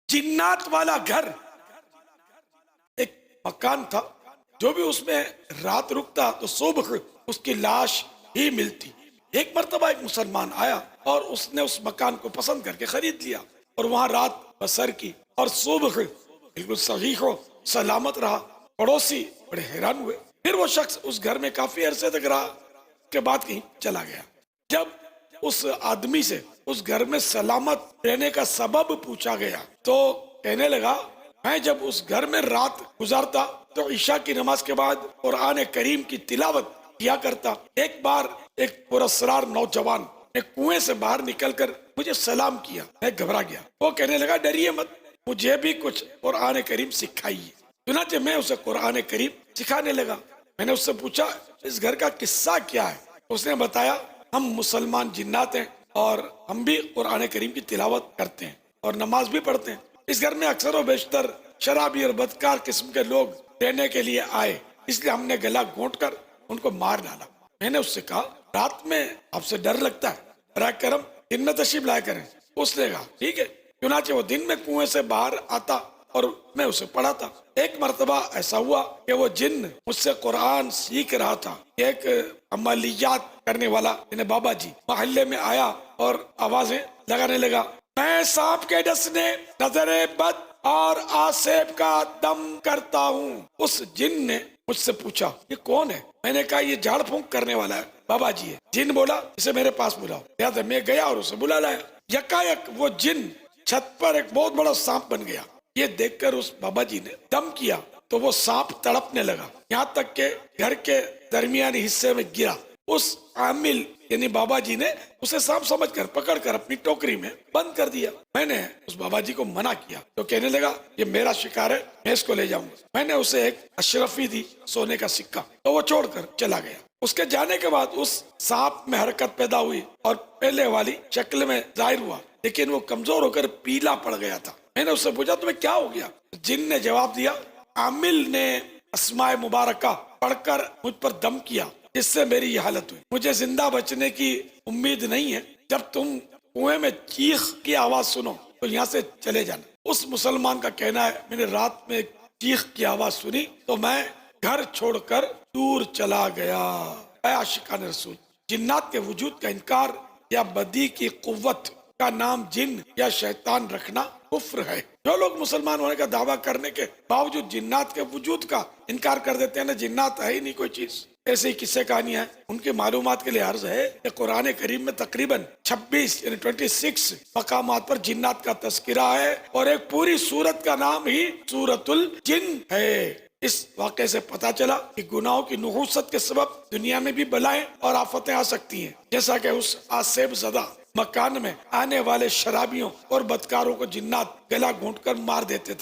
जिन्नात वाला घर, एक मकान था, जो भी उसमें रात रुकता तो सुबह उसकी लाश ही मिलती। एक मर्तबा एक मुसलमान आया और उसने उस मकान को पसंद करके खरीद लिया और वहां रात बसर की, और सुबह बिल्कुल सही हो सलामत रहा। पड़ोसी बड़े हैरान हुए। फिर वो शख्स उस घर में काफी अरसे तक रहा, के बाद कहीं चला गया। जब उस आदमी से उस घर में सलामत रहने का सबब पूछा गया तो कहने लगा, मैं जब उस घर में रात गुजारता तो ईशा की नमाज के बाद कुरान करीम की तिलावत किया करता। एक बार एक पुरस्कार नौजवान ने कुएं से बाहर निकलकर मुझे सलाम किया, मैं घबरा गया। वो कहने लगा, डरिए मत, मुझे भी कुछ कुरान करीम सिखाइए। चुनाचे मैं उसे कुरान करीम सिखाने लगा। मैंने उससे पूछा, इस घर का किस्सा क्या है? उसने बताया, हम मुसलमान जिन्नात हैं और हम भी कुरान करीम की तिलावत करते हैं और नमाज भी पढ़ते हैं। इस घर में अक्सर व बेशतर शराबी और बदकार किस्म के लोग रहने के लिए आए, इसलिए हमने गला घोंट कर उनको मार डाला। मैंने उससे कहा, रात में आपसे डर लगता है, बराए करम दिन में तशरीफ लाया करें। उसने कहा, ठीक है। चुनाचे वो दिन में कुएं से बाहर आता और मैं उसे पढ़ाता। एक मर्तबा ऐसा हुआ कि वो जिन्न मुझसे कुरान सीख रहा था। एक अमलियात करने वाला यानी बाबा जी मोहल्ले में आया और आवाजें लगाने लगा, मैं सांप के डसने, नजरे बद और आसेब का दम करता हूँ। उस जिन ने मुझसे पूछा, ये कौन है? मैंने कहा, ये झाड़ फूंक करने वाला है, बाबा जी है। जिन बोला, इसे मेरे पास बुलाओ। लिहाजा मैं गया और उसे बुला लाया। यकायक वो जिन छत पर एक बहुत बड़ा सांप बन गया। ये देखकर उस बाबा जी ने दम किया तो वो सांप तड़पने लगा, यहाँ तक के घर के दरमियानी हिस्से में गिरा। उस आमिल यानी बाबा जी ने उसे सांप समझकर पकड़कर अपनी टोकरी में बंद कर दिया। मैंने उस बाबा जी को मना किया तो कहने लगा, ये मेरा शिकार है, मैं इसको ले जाऊंगा। मैंने उसे एक अशरफी दी, सोने का सिक्का, तो वो छोड़कर चला गया। उसके जाने के बाद उस सांप में हरकत पैदा हुई और पहले वाली शक्ल में जाहिर हुआ, लेकिन वो कमजोर होकर पीला पड़ गया था। मैंने उससे पूछा, तुम्हें क्या हो गया? जिन ने जवाब दिया, आमिल ने अस्माए मुबारका पढ़कर मुझ पर दम किया, जिससे मेरी ये हालत हुई। मुझे जिंदा बचने की उम्मीद नहीं है। जब तुम कुएं में चीख की आवाज सुनो तो यहाँ से चले जाना। उस मुसलमान का कहना है, मैंने रात में चीख की आवाज सुनी तो मैं घर छोड़कर दूर चला गया। ऐ आशिकान रसूल, जिन्नात के वजूद का इनकार या बदी की कुव्वत का नाम जिन या शैतान रखना कुफ्र है। जो लोग मुसलमान होने का दावा करने के बावजूद जिन्नात के वजूद का इनकार कर देते हैं ना, जिन्नात है ही नहीं कोई चीज, ऐसे ही किस्से कहानियां हैं। उनकी मालूमात के लिए अर्ज है कि कुरान करीम में तकरीबन 26 यानी 26 मकामात पर जिन्नात का तस्करा है और एक पूरी सूरत का नाम ही सूरतुल जिन है। इस वाक़े से पता चला कि गुनाहों की नुहूसत के सबब दुनिया में भी बलाएं और आफतें आ सकती हैं, जैसा कि उस आसेब ज़दा मकान में आने वाले शराबियों और बदकारों को जिन्नात गला घोंट कर मार देते थे।